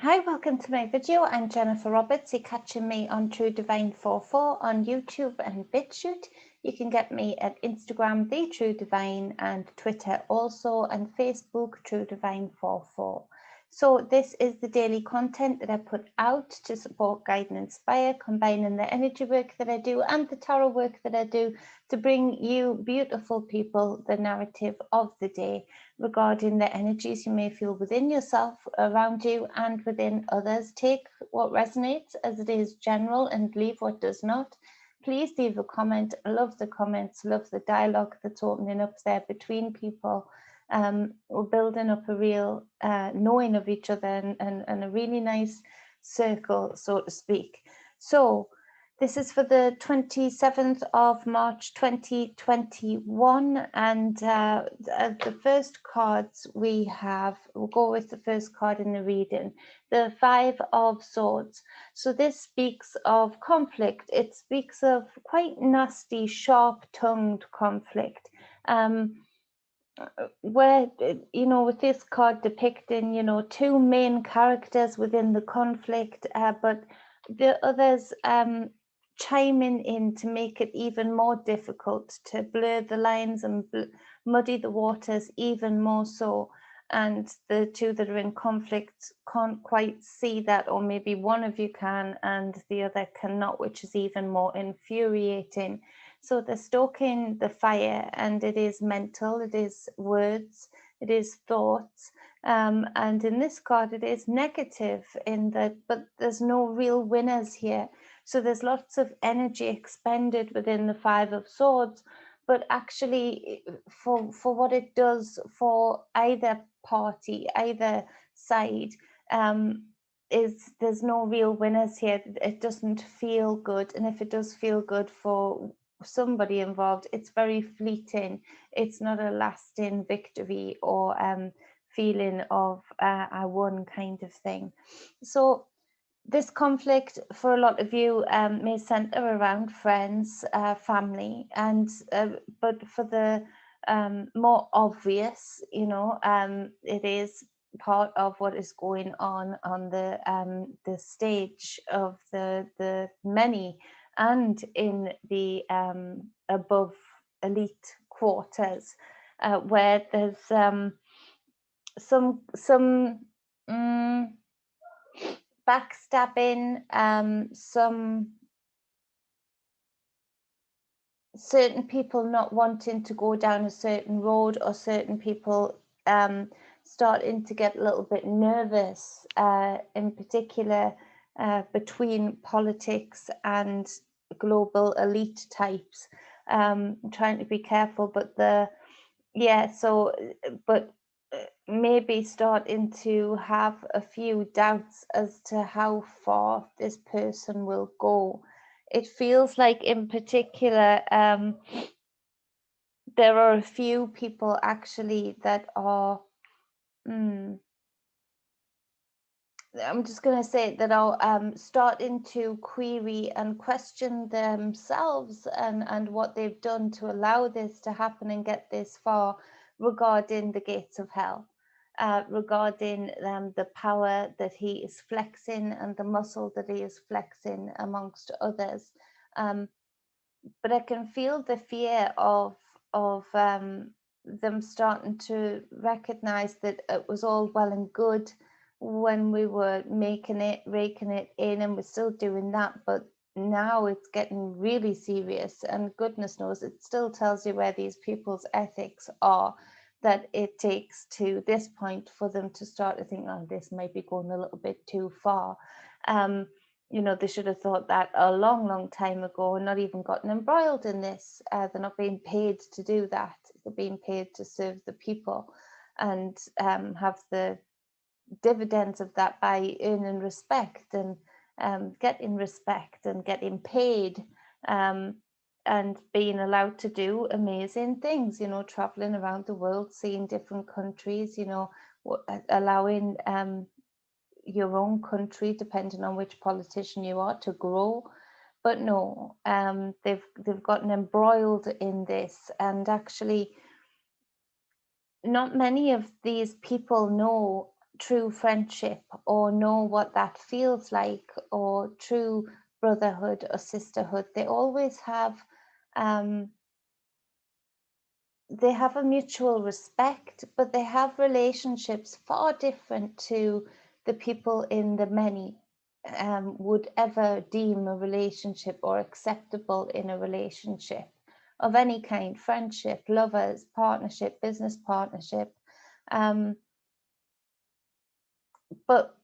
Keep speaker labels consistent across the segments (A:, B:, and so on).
A: Hi, welcome to my video. I'm Jennifer Roberts. You're catching me on True Divine 44 on YouTube and Bitchute. You can get me at Instagram, The True Divine, and Twitter also, and Facebook, True Divine 44. So this is the daily content that I put out to support, guide and inspire, combining the energy work that I do and the tarot work that I do to bring you beautiful people the narrative of the day regarding the energies you may feel within yourself, around you and within others. Take what resonates as it is general and leave what does not. Please leave a comment. I love the comments, love the dialogue that's opening up there between people. We're building up a real knowing of each other and a really nice circle, so to speak. So this is for the 27th of March 2021, and the first cards we have, we'll go with the first card in the reading, the Five of Swords. So this speaks of conflict. It speaks of quite nasty, sharp-tongued conflict. Where, with this card depicting, two main characters within the conflict, but the others chiming in to make it even more difficult, to blur the lines and muddy the waters even more so. And the two that are in conflict can't quite see that, or maybe one of you can and the other cannot, which is even more infuriating. So they're stoking the fire, and it is mental, it is words, it is thoughts. And in this card, it is negative in that, but there's no real winners here. So there's lots of energy expended within the Five of Swords, but actually for what it does for either party, either side, is there's no real winners here. It doesn't feel good. And if it does feel good for somebody involved, it's very fleeting. It's not a lasting victory or feeling of I won kind of thing. So this conflict for a lot of you may center around friends, family, and but for the more obvious, it is part of what is going on the stage of the many and in the above elite quarters, where there's some backstabbing, some certain people not wanting to go down a certain road, or certain people starting to get a little bit nervous, in particular between politics and global elite types. Trying to be careful, but but maybe starting to have a few doubts as to how far this person will go. It feels like in particular there are a few people actually that are I'm just going to say that are starting to query and question themselves and what they've done to allow this to happen and get this far, regarding the gates of hell, regarding the power that he is flexing and the muscle that he is flexing amongst others. But I can feel the fear of them starting to recognize that it was all well and good when we were making it, raking it in, and we're still doing that, but now it's getting really serious, and goodness knows it still tells you where these people's ethics are, that it takes to this point for them to start to think, oh, this might be going a little bit too far. They should have thought that a long time ago and not even gotten embroiled in this. They're not being paid to do that. They're being paid to serve the people and have the dividends of that by earning respect and getting respect and getting paid, and being allowed to do amazing things, traveling around the world, seeing different countries, allowing your own country, depending on which politician you are, to grow. But no, they've gotten embroiled in this, and actually not many of these people know true friendship or know what that feels like, or true brotherhood or sisterhood. They always have they have a mutual respect, but they have relationships far different to the people in the many would ever deem a relationship or acceptable in a relationship of any kind: friendship, lovers, partnership, business partnership. But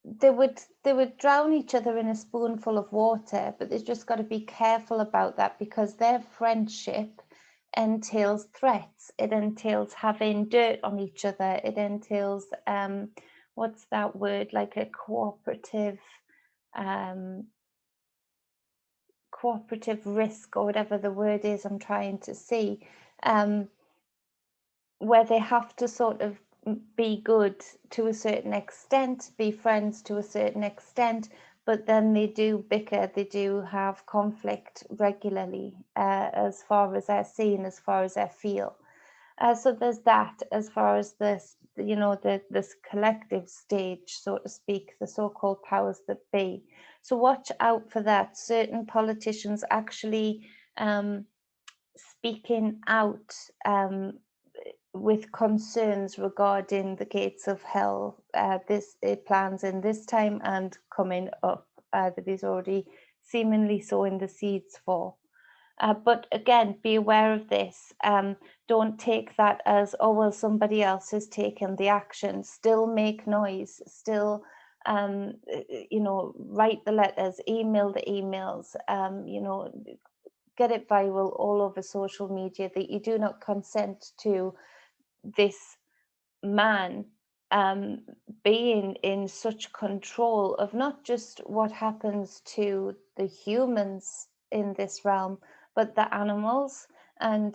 A: they would drown each other in a spoonful of water, but they've just got to be careful about that, because their friendship entails threats. It entails having dirt on each other. It entails what's that word, like a cooperative risk, or whatever the word is I'm trying to see, where they have to sort of be good to a certain extent, be friends to a certain extent, but then they do bicker, they do have conflict regularly, as far as they're seen, as far as they feel. So there's that as far as this, this collective stage, so to speak, the so-called powers that be. So watch out for that. Certain politicians actually speaking out with concerns regarding the gates of hell, this plans in this time and coming up, that he's already seemingly sowing the seeds for. But again, be aware of this. Don't take that as, oh, well, somebody else has taken the action. Still make noise. Still, write the letters, email the emails, get it viral all over social media that you do not consent to this man being in such control of not just what happens to the humans in this realm, but the animals, and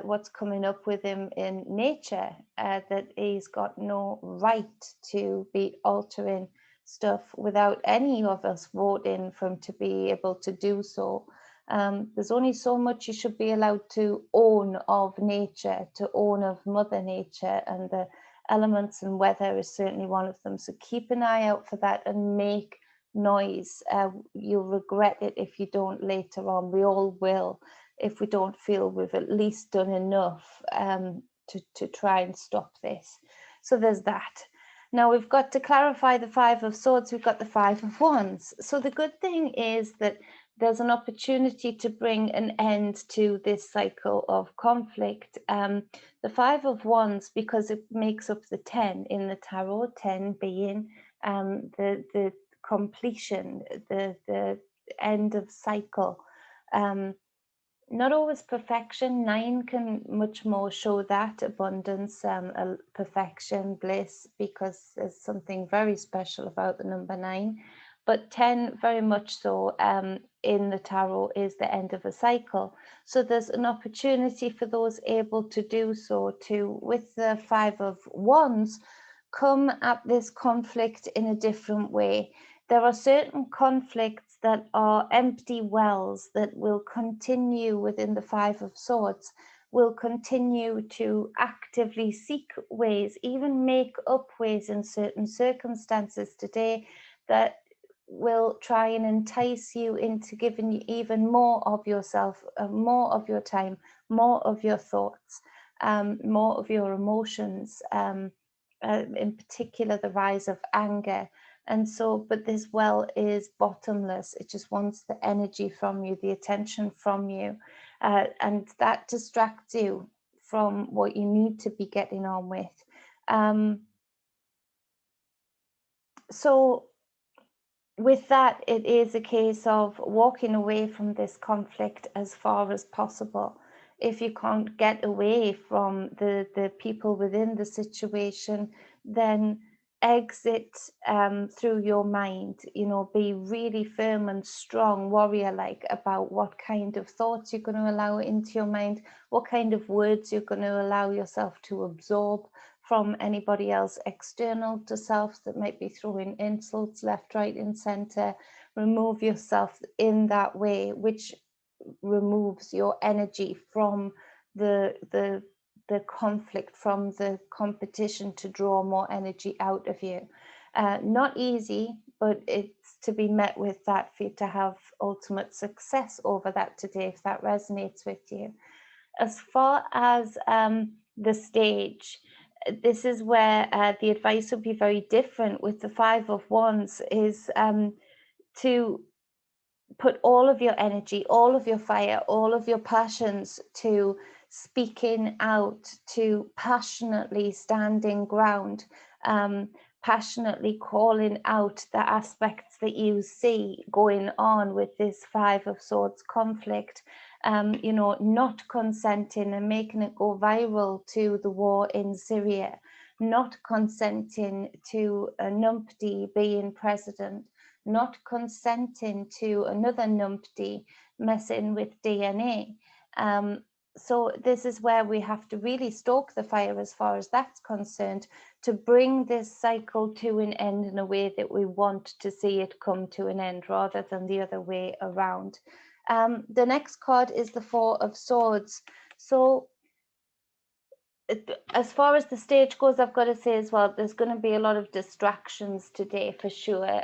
A: what's coming up with him in nature, that he's got no right to be altering stuff without any of us voting for him to be able to do so. There's only so much you should be allowed to own of nature, to own of Mother Nature, and the elements and weather is certainly one of them. So keep an eye out for that and make noise. You'll regret it if you don't later on. We all will, if we don't feel we've at least done enough to try and stop this. So there's that. Now we've got to clarify the Five of Swords. We've got the Five of Wands. So the good thing is that there's an opportunity to bring an end to this cycle of conflict. The Five of Wands, because it makes up the 10 in the tarot, 10 being the completion, the end of cycle. Not always perfection. 9 can much more show that abundance, perfection, bliss, because there's something very special about the number 9. But 10 very much so in the tarot is the end of a cycle. So there's an opportunity for those able to do so to, with the Five of Wands, come at this conflict in a different way. There are certain conflicts that are empty wells that will continue within the Five of Swords, will continue to actively seek ways, even make up ways in certain circumstances today, that will try and entice you into giving you even more of yourself, more of your time, more of your thoughts, more of your emotions, in particular the rise of anger. And so, but this well is bottomless. It just wants the energy from you, the attention from you, and that distracts you from what you need to be getting on with. So with that, it is a case of walking away from this conflict as far as possible. If you can't get away from the people within the situation, then exit through your mind. Be really firm and strong, warrior-like, about what kind of thoughts you're going to allow into your mind, what kind of words you're going to allow yourself to absorb from anybody else external to self that might be throwing insults left, right, and center. Remove yourself in that way, which removes your energy from the the conflict, from the competition, to draw more energy out of you. Not easy, but it's to be met with that for you to have ultimate success over that today, if that resonates with you. As far as the stage, this is where the advice would be very different with the Five of Wands, is to put all of your energy, all of your fire, all of your passions to speaking out, to passionately standing ground, passionately calling out the aspects that you see going on with this Five of Swords conflict. You know, not consenting and making it go viral to the war in Syria, not consenting to a numpty being president, not consenting to another numpty messing with DNA. So this is where we have to really stoke the fire as far as that's concerned, to bring this cycle to an end in a way that we want to see it come to an end, rather than the other way around. The next card is the Four of Swords. So as far as the stage goes, I've got to say as well, there's going to be a lot of distractions today for sure.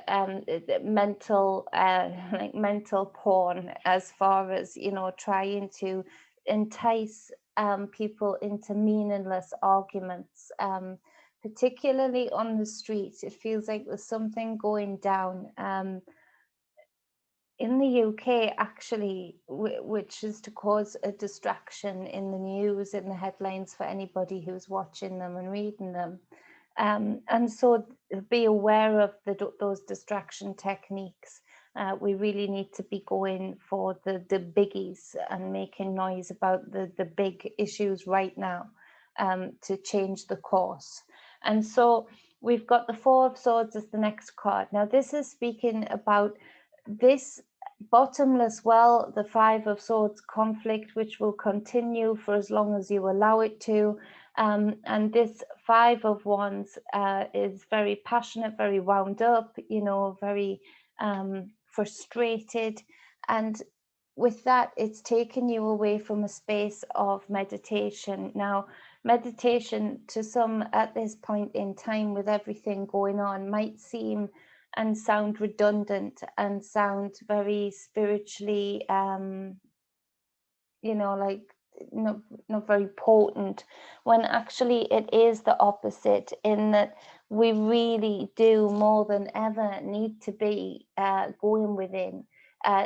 A: Mental, like mental porn, as far as, you know, trying to entice people into meaningless arguments, particularly on the streets. It feels like there's something going down. In the UK, actually, which is to cause a distraction in the news, in the headlines, for anybody who's watching them and reading them. And so be aware of those distraction techniques. We really need to be going for the biggies and making noise about the big issues right now, to change the course. And so we've got the Four of Swords as the next card. Now, this is speaking about this bottomless well, the Five of Swords conflict, which will continue for as long as you allow it to. And this Five of Wands is very passionate, very wound up, you know, very frustrated. And with that, it's taken you away from a space of meditation. Now, meditation to some at this point in time, with everything going on, might seem and sound redundant and sound very spiritually, you know, like not very potent, when actually it is the opposite, in that we really do more than ever need to be going within,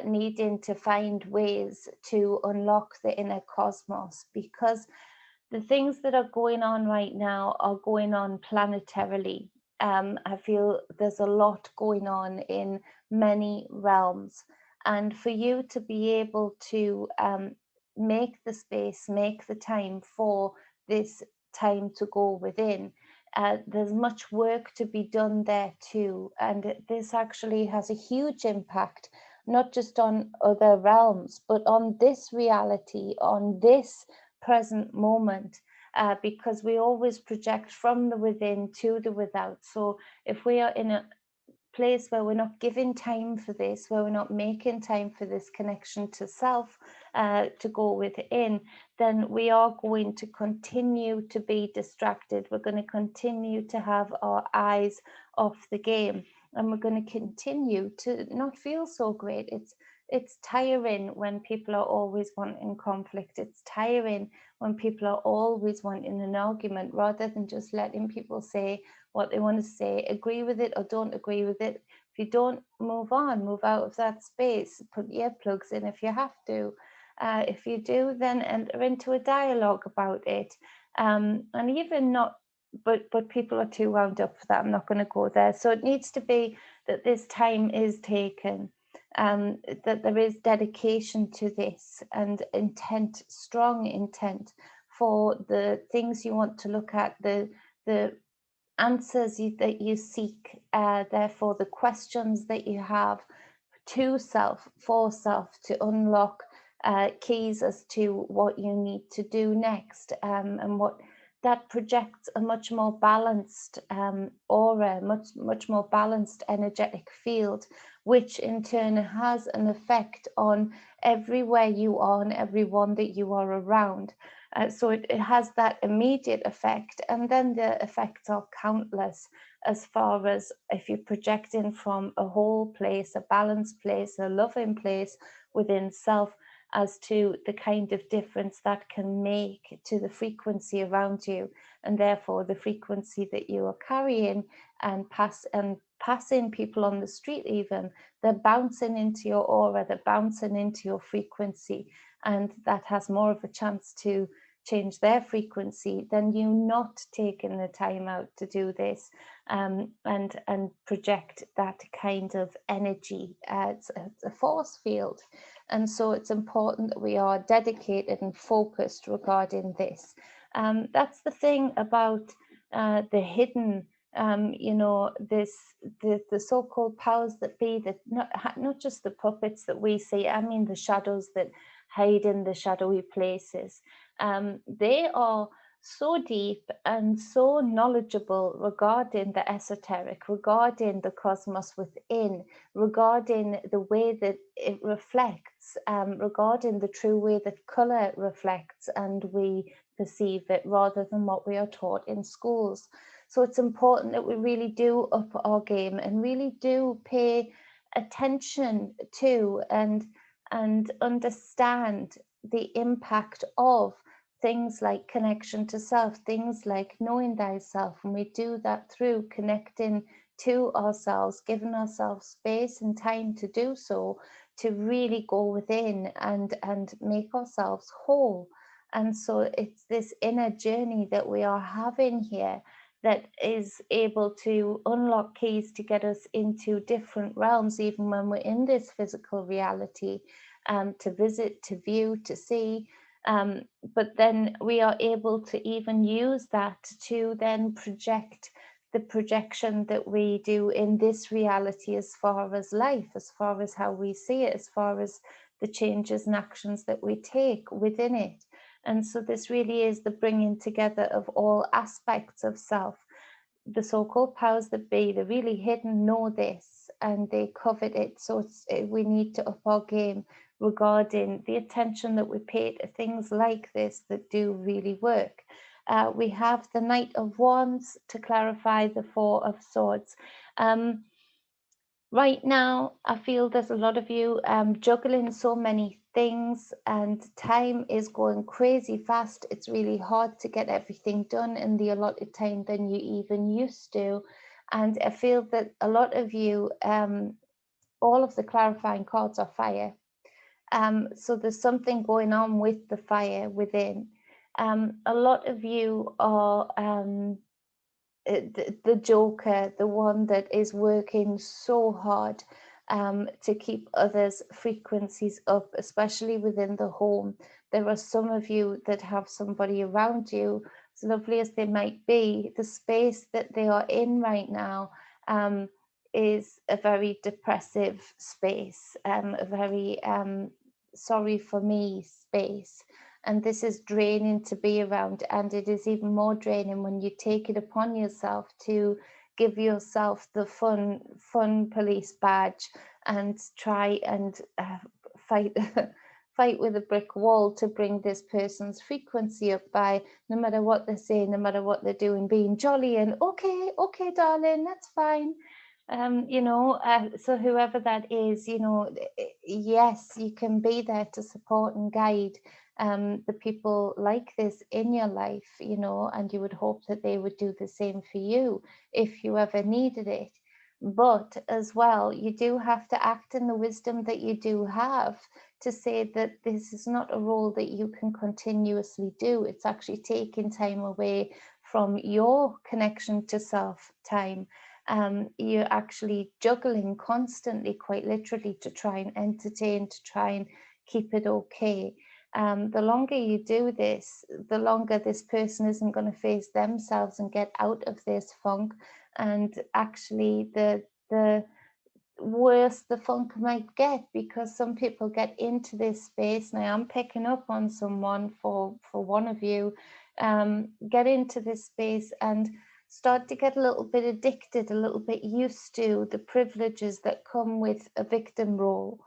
A: needing to find ways to unlock the inner cosmos, because the things that are going on right now are going on planetarily. I feel there's a lot going on in many realms, and for you to be able to make the space, make the time for this time to go within, there's much work to be done there too. And this actually has a huge impact, not just on other realms, but on this reality, on this present moment, because we always project from the within to the without. So if we are in a place where we're not giving time for this, where we're not making time for this connection to self, to go within, then we are going to continue to be distracted. We're going to continue to have our eyes off the game, and we're going to continue to not feel so great. It's tiring when people are always wanting conflict. It's tiring when people are always wanting an argument, rather than just letting people say what they want to say, agree with it or don't agree with it. If you don't, move on, move out of that space, put earplugs in if you have to. If you do, then enter into a dialogue about it. And even not, but people are too wound up for that. I'm not going to go there. So it needs to be that this time is taken, that there is dedication to this, and intent, strong intent for the things you want to look at, the answers that you seek, therefore the questions that you have to self, for self, to unlock keys as to what you need to do next, and what that projects a much more balanced aura, much more balanced energetic field, which in turn has an effect on everywhere you are and everyone that you are around. So it has that immediate effect, and then the effects are countless, as far as if you project in from a whole place, a balanced place, a loving place within self, as to the kind of difference that can make to the frequency around you, and therefore the frequency that you are carrying and passing people on the street. Even they're bouncing into your aura, they're bouncing into your frequency, and that has more of a chance to change their frequency than you not taking the time out to do this, and project that kind of energy. It's a force field, and so it's important that we are dedicated and focused regarding this. That's the thing about the hidden, the so-called powers that be, that not just the puppets that we see, I mean the shadows that hide in the shadowy places. They are so deep and so knowledgeable regarding the esoteric, regarding the cosmos within, regarding the way that it reflects, regarding the true way that color reflects and we perceive it, rather than what we are taught in schools. So it's important that we really do up our game and really do pay attention to and understand the impact of things like connection to self, things like knowing thyself. And we do that through connecting to ourselves, giving ourselves space and time to do so, to really go within and make ourselves whole. And so it's this inner journey that we are having here that is able to unlock keys to get us into different realms, even when we're in this physical reality, to visit, to view, to see. But then we are able to even use that to then project the projection that we do in this reality, as far as life, as far as how we see it, as far as the changes and actions that we take within it. And so this really is the bringing together of all aspects of self. The so-called powers that be, the really hidden, know this and they covet it. So we need to up our game regarding the attention that we pay to things like this that do really work. We have the Knight of Wands to clarify the Four of Swords. Right now, I feel there's a lot of you juggling so many things, and time is going crazy fast. It's really hard to get everything done in the allotted time than you even used to. And I feel that a lot of you, all of the clarifying cards are fire. So there's something going on with the fire within. A lot of you are the joker, the one that is working so hard to keep others' frequencies up, especially within the home. There are some of you that have somebody around you, as lovely as they might be, the space that they are in right now is a very depressive space, a very sorry for me space. And this is draining to be around, and it is even more draining when you take it upon yourself to give yourself the fun police badge and try and fight fight with a brick wall to bring this person's frequency up by, no matter what they're saying, no matter what they're doing, being jolly and okay darling, that's fine. So whoever that is, yes, you can be there to support and guide the people like this in your life, and you would hope that they would do the same for you if you ever needed it. But as well, you do have to act in the wisdom that you do have to say that this is not a role that you can continuously do. It's actually taking time away from your connection to self time. You're actually juggling constantly, quite literally, to try and entertain, to try and keep it okay. The longer you do this, the longer this person isn't going to face themselves and get out of this funk. And actually, the worse the funk might get, because some people get into this space. Now, I'm picking up on someone for one of you, get into this space and start to get a little bit addicted, a little bit used to the privileges that come with a victim role.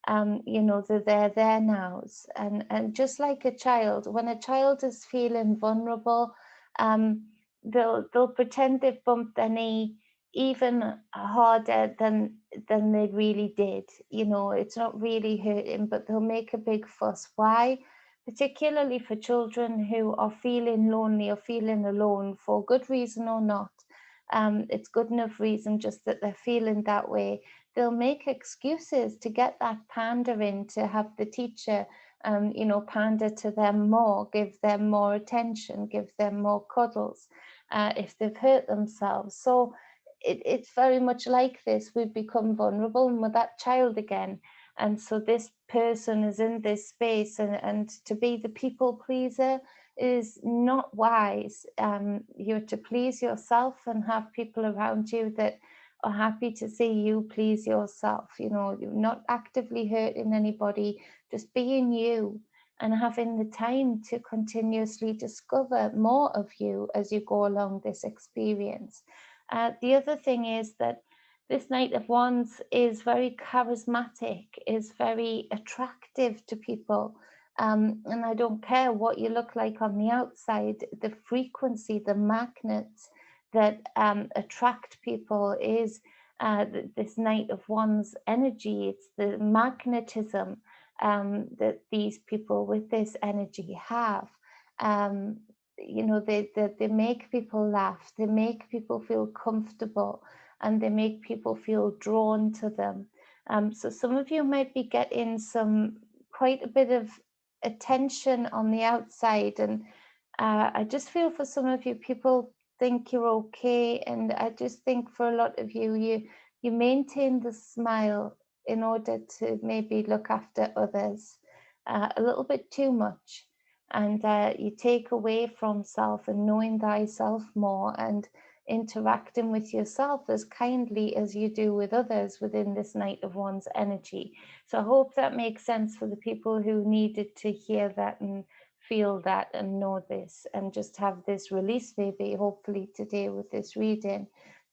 A: You know, they're there nows. And just like a child, when a child is feeling vulnerable, they'll pretend they've bumped their knee even harder than they really did. You know, it's not really hurting, but they'll make a big fuss. Why? Particularly for children who are feeling lonely or feeling alone for good reason or not. It's good enough reason just that they're feeling that way. They'll make excuses to get that pandering, to have the teacher, you know, pander to them more, give them more attention, give them more cuddles if they've hurt themselves. So it's very much like this. We become vulnerable and we're that child again. And so this person is in this space, and to be the people pleaser is not wise. You're to please yourself and have people around you that are happy to see you please yourself. You know, you're not actively hurting anybody, just being you and having the time to continuously discover more of you as you go along this experience. The other thing is that this Knight of Wands is very charismatic, is very attractive to people. And I don't care what you look like on the outside, the frequency, the magnets that attract people is this Knight of Wands energy. It's the magnetism that these people with this energy have. You know, they make people laugh, they make people feel comfortable, and they make people feel drawn to them. So some of you might be getting quite a bit of attention on the outside, and I just feel for some of you, people think you're okay, and I just think for a lot of you, you maintain the smile in order to maybe look after others a little bit too much, and you take away from self and knowing thyself more and interacting with yourself as kindly as you do with others within this Knight of Wands energy. So I hope that makes sense for the people who needed to hear that and feel that and know this, and just have this release maybe hopefully today with this reading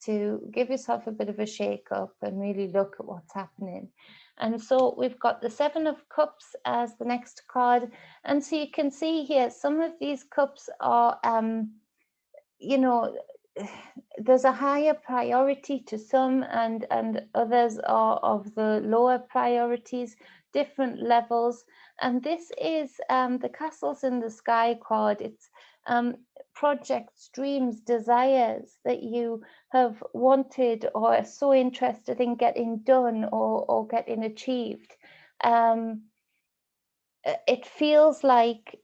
A: to give yourself a bit of a shake up and really look at what's happening. And so we've got the Seven of Cups as the next card, and so you can see here some of these cups are you know, there's a higher priority to some, and others are of the lower priorities, different levels. And this is the Castles in the Sky card. It's projects, dreams, desires that you have wanted or are so interested in getting done or getting achieved. It feels like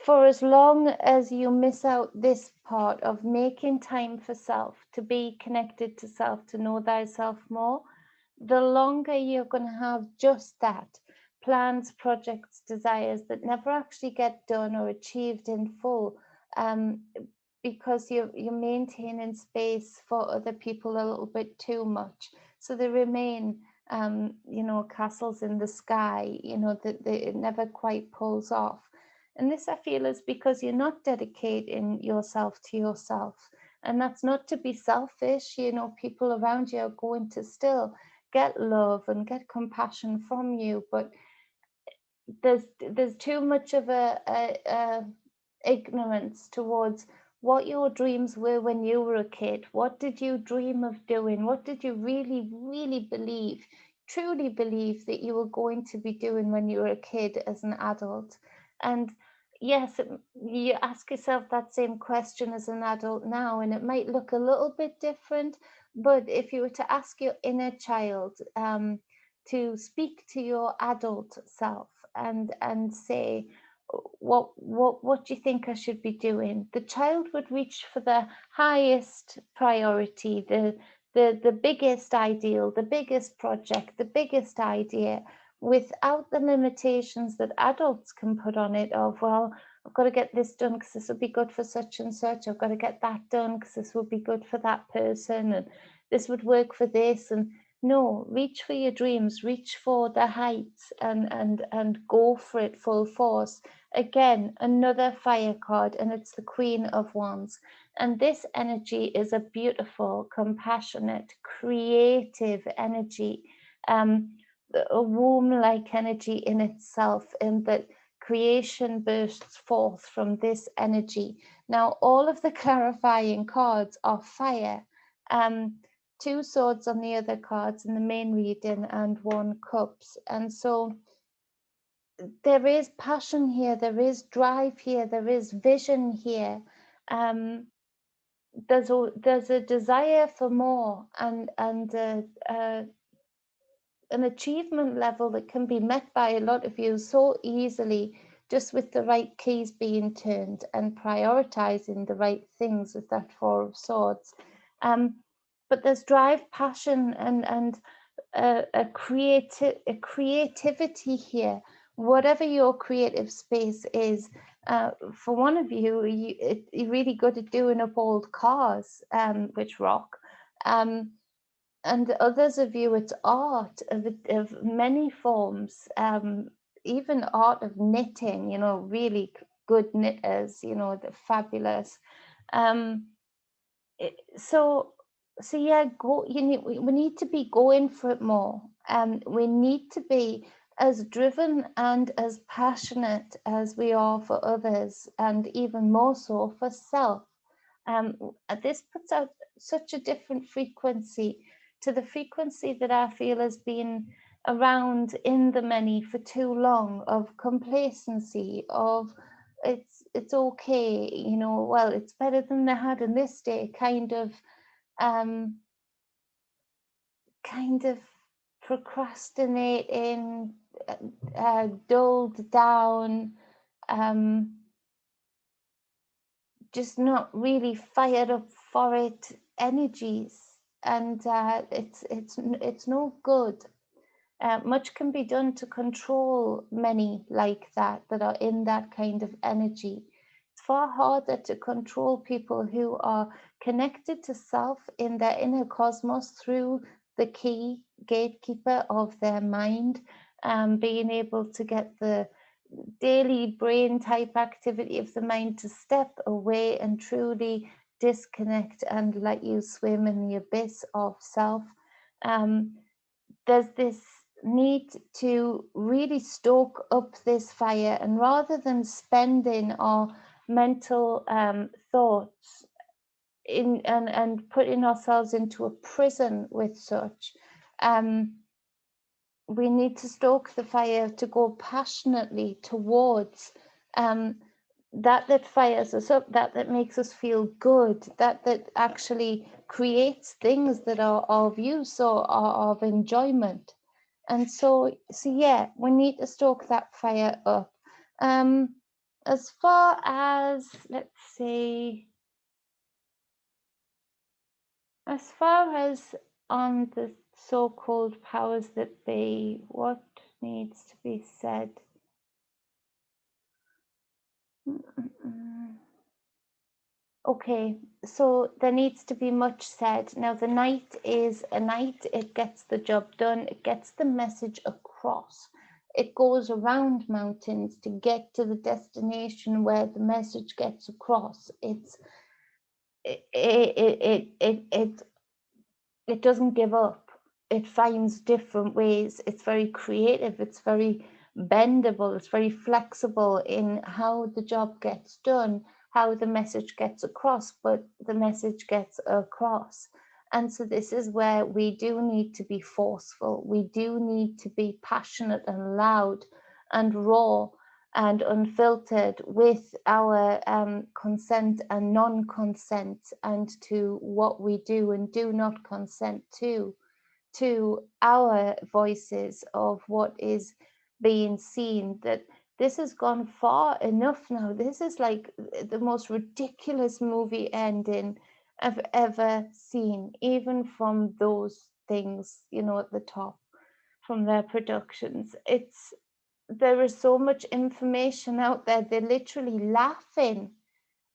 A: for as long as you miss out this part of making time for self, to be connected to self, to know thyself more, the longer you're going to have just that, plans, projects, desires that never actually get done or achieved in full, because you're maintaining space for other people a little bit too much. So they remain, you know, castles in the sky, you know, that it never quite pulls off. And this, I feel, is because you're not dedicating yourself to yourself. And that's not to be selfish. You know, people around you are going to still get love and get compassion from you, but there's too much of a ignorance towards what your dreams were when you were a kid. What did you dream of doing? What did you really, really believe, truly believe that you were going to be doing when you were a kid as an adult? And yes, you ask yourself that same question as an adult now, and it might look a little bit different. But if you were to ask your inner child to speak to your adult self and say, what do you think I should be doing? The child would reach for the highest priority, the biggest ideal, the biggest project, the biggest idea, without the limitations that adults can put on it of, well, I've got to get this done because this will be good for such and such. I've got to get that done because this will be good for that person, and this would work for this. And no, reach for your dreams, reach for the heights, and go for it full force. Again, another fire card, and it's the Queen of Wands. And this energy is a beautiful, compassionate, creative energy. a womb-like energy in itself, and that creation bursts forth from this energy. Now, all of the clarifying cards are fire. Two swords on the other cards in the main reading, and one cups. And so there is passion here, there is drive here, there is vision here. There's a desire for more, and an achievement level that can be met by a lot of you so easily, just with the right keys being turned and prioritizing the right things with that Four of Swords. But there's drive, passion, and a creativity here. Whatever your creative space is, for one of you, you're really good at doing up old cars, which rock. And others of you, it's art of many forms, even art of knitting, you know, really good knitters, you know, the fabulous. So yeah, we need to be going for it more. We need to be as driven and as passionate as we are for others, and even more so for self. This puts out such a different frequency to the frequency that I feel has been around in the many for too long, of complacency, of it's okay, you know, well, it's better than they had in this day, kind of procrastinating, dulled down, just not really fired up for it energies, and it's no good. Much can be done to control many like that are in that kind of energy. It's far harder to control people who are connected to self in their inner cosmos through the key gatekeeper of their mind, being able to get the daily brain type activity of the mind to step away and truly disconnect and let you swim in the abyss of self. There's this need to really stoke up this fire, and rather than spending our mental thoughts in and putting ourselves into a prison with such, we need to stoke the fire to go passionately towards that fires us up, that makes us feel good, that actually creates things that are of use or are of enjoyment. And so yeah, we need to stoke that fire up. As far as, let's say, as far as on the so-called powers that be, what needs to be said? Okay, so there needs to be much said. Now, the knight is a knight. It gets the job done. It gets the message across. It goes around mountains to get to the destination where the message gets across. It doesn't give up. It finds different ways. It's very creative. It's very bendable. It's very flexible in how the job gets done, how the message gets across, but the message gets across. And so this is where we do need to be forceful. We do need to be passionate and loud and raw and unfiltered with our consent and non-consent, and to what we do and do not consent to our voices of what is being seen. That this has gone far enough now. This is like the most ridiculous movie ending I've ever seen, even from those things, you know, at the top, from their productions. There is so much information out there. They're literally laughing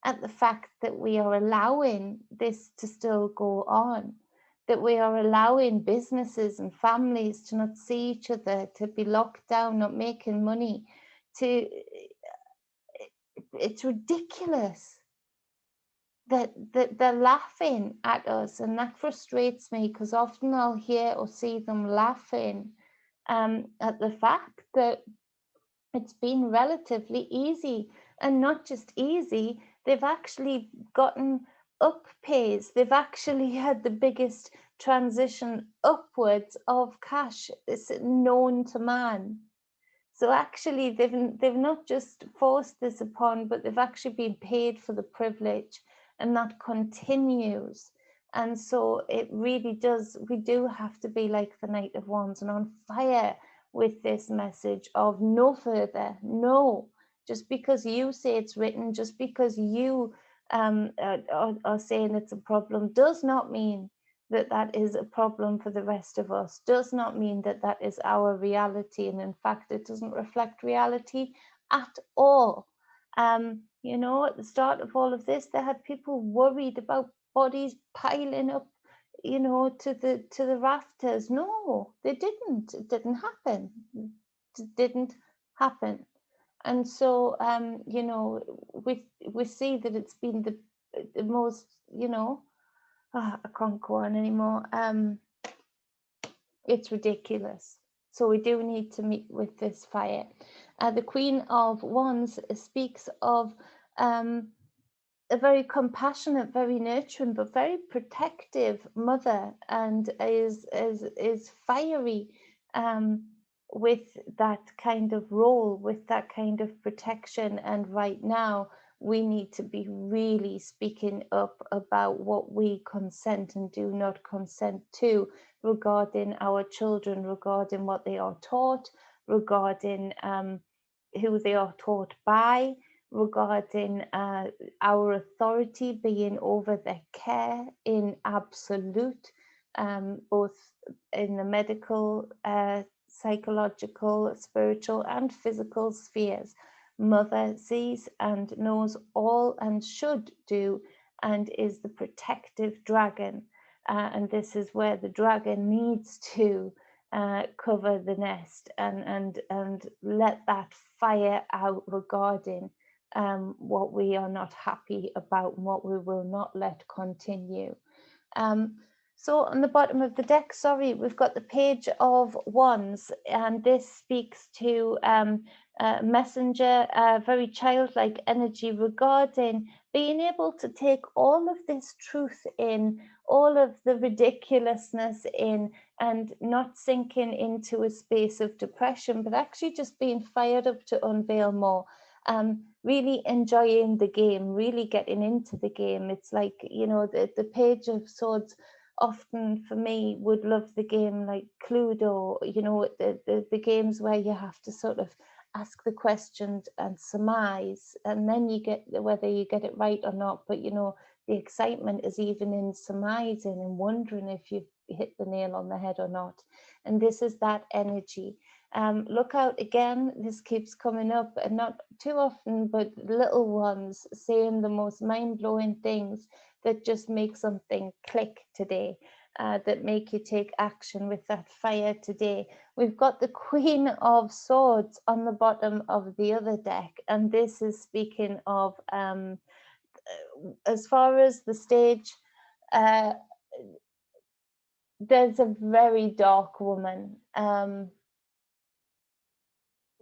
A: at the fact that we are allowing this to still go on, that we are allowing businesses and families to not see each other, to be locked down, not making money. It's ridiculous that they're laughing at us, and that frustrates me, because often I'll hear or see them laughing at the fact that it's been relatively easy, and not just easy, they've actually gotten up pays. They've actually had the biggest transition upwards of cash known to man. So actually they've not just forced this upon, but they've actually been paid for the privilege, and that continues. And so it really does, we do have to be like the Knight of Wands and on fire with this message of no further, no. Just because you say it's written, just because you are saying it's a problem, does not mean that that is a problem for the rest of us, does not mean that that is our reality. And in fact, it doesn't reflect reality at all. You know, at the start of all of this, there had people worried about bodies piling up, you know, to the rafters. No, they didn't. It didn't happen. It didn't happen. And so, you know, we see that it's been the most, you know, I can't go on anymore. It's ridiculous. So we do need to meet with this fire. The Queen of Wands speaks of a very compassionate, very nurturing, but very protective mother, and is fiery with that kind of role, with that kind of protection. And right now, we need to be really speaking up about what we consent and do not consent to regarding our children, regarding what they are taught, regarding who they are taught by, regarding our authority being over their care in absolute, both in the medical, psychological, spiritual, and physical spheres. Mother sees and knows all and should do, and is the protective dragon. And this is where the dragon needs to cover the nest and let that fire out regarding what we are not happy about and what we will not let continue. So on the bottom of the deck, sorry, we've got the Page of Wands, and this speaks to messenger, very childlike energy regarding being able to take all of this truth in, all of the ridiculousness in, and not sinking into a space of depression, but actually just being fired up to unveil more. Really enjoying the game, really getting into the game. It's like, you know, the Page of Swords often for me would love the game like Cluedo, you know, the games where you have to sort of ask the questions and surmise, and then you get whether you get it right or not. But you know, the excitement is even in surmising and wondering if you've hit the nail on the head or not. And this is that energy. Look out again, this keeps coming up, and not too often, but little ones saying the most mind-blowing things that just make something click today, that make you take action with that fire today. We've got the Queen of Swords on the bottom of the other deck, and this is speaking of, as far as the stage, there's a very dark woman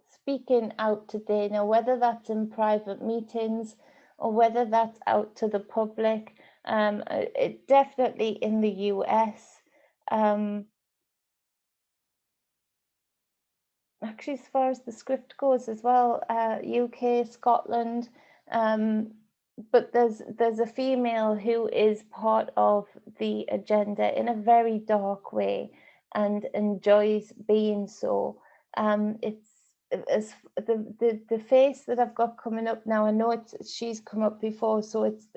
A: speaking out today. Now, whether that's in private meetings or whether that's out to the public, it definitely in the US. Actually, as far as the script goes as well, UK, Scotland, but there's a female who is part of the agenda in a very dark way and enjoys being so. It's as the face that I've got coming up now. I know she's come up before, so it's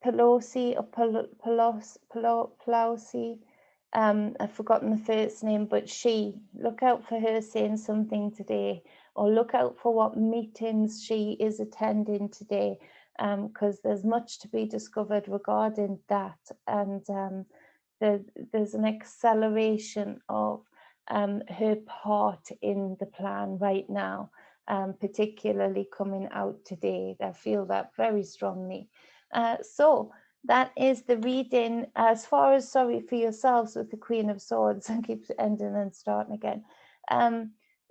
A: Pelosi or Pelosi. I've forgotten the first name, but she, look out for her saying something today, or look out for what meetings she is attending today, because there's much to be discovered regarding that. And there's an acceleration of her part in the plan right now, particularly coming out today. I feel that very strongly. So that is the reading. As far as sorry for yourselves with the Queen of Swords, and keeps ending and starting again.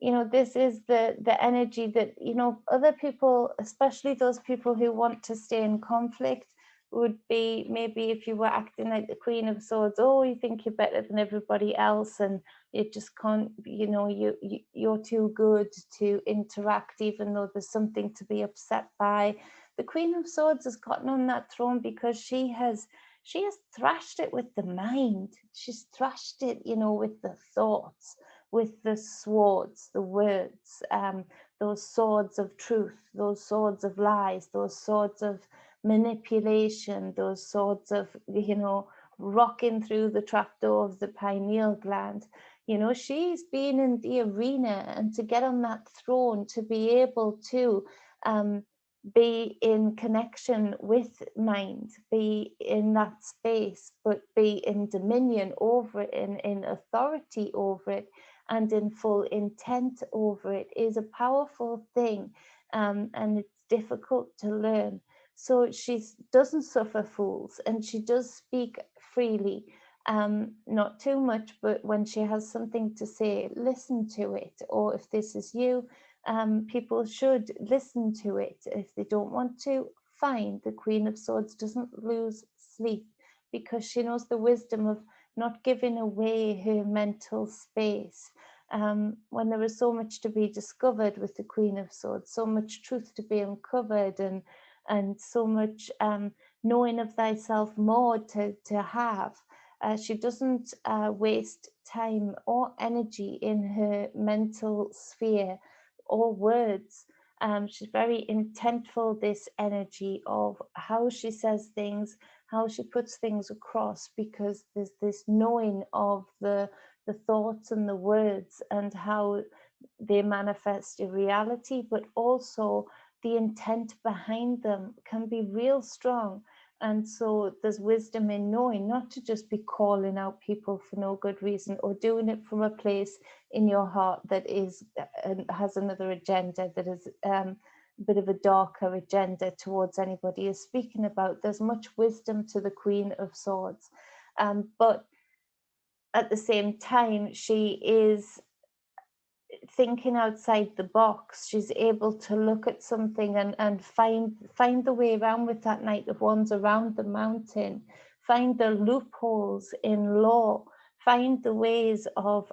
A: You know, this is the energy that, you know, other people, especially those people who want to stay in conflict, would be maybe if you were acting like the Queen of Swords, oh, you think you're better than everybody else, and you just can't, you know, you're too good to interact, even though there's something to be upset by. The Queen of Swords has gotten on that throne because she has thrashed it with the mind. She's thrashed it, you know, with the thoughts, with the swords, the words, those swords of truth, those swords of lies, those swords of manipulation, those swords of, you know, rocking through the trapdoor of the pineal gland. You know, she's been in the arena, and to get on that throne, to be able to be in connection with mind, be in that space, but be in dominion over it, in authority over it, and in full intent over it, is a powerful thing, and it's difficult to learn. So she doesn't suffer fools, and she does speak freely, not too much, but when she has something to say, listen to it. Or if this is you, people should listen to it. If they don't want to, fine. The Queen of Swords doesn't lose sleep because she knows the wisdom of not giving away her mental space. When there is so much to be discovered with the Queen of Swords, so much truth to be uncovered, and so much knowing of thyself more to have. She doesn't waste time or energy in her mental sphere or words. She's very intentful, this energy of how she says things, how she puts things across, because there's this knowing of the thoughts and the words and how they manifest in reality, but also the intent behind them can be real strong. And so there's wisdom in knowing not to just be calling out people for no good reason, or doing it from a place in your heart that is has another agenda, that is a bit of a darker agenda towards anybody is speaking about. There's much wisdom to the Queen of Swords, but at the same time, she is thinking outside the box. She's able to look at something and find the way around with that Knight of Wands around the mountain, find the loopholes in law, find the ways of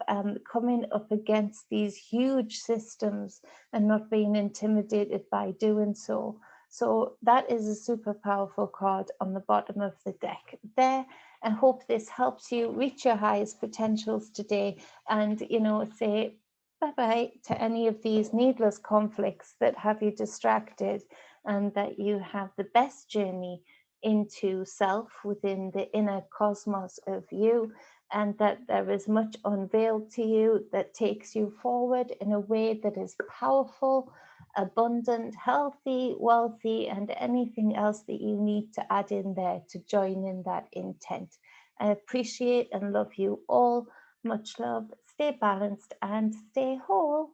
A: coming up against these huge systems and not being intimidated by doing so. So that is a super powerful card on the bottom of the deck there. I hope this helps you reach your highest potentials today, and, you know, say bye-bye to any of these needless conflicts that have you distracted, and that you have the best journey into self within the inner cosmos of you, and that there is much unveiled to you that takes you forward in a way that is powerful, abundant, healthy, wealthy, and anything else that you need to add in there to join in that intent. I appreciate and love you all. Much love. Stay balanced and stay whole.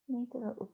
A: Need a little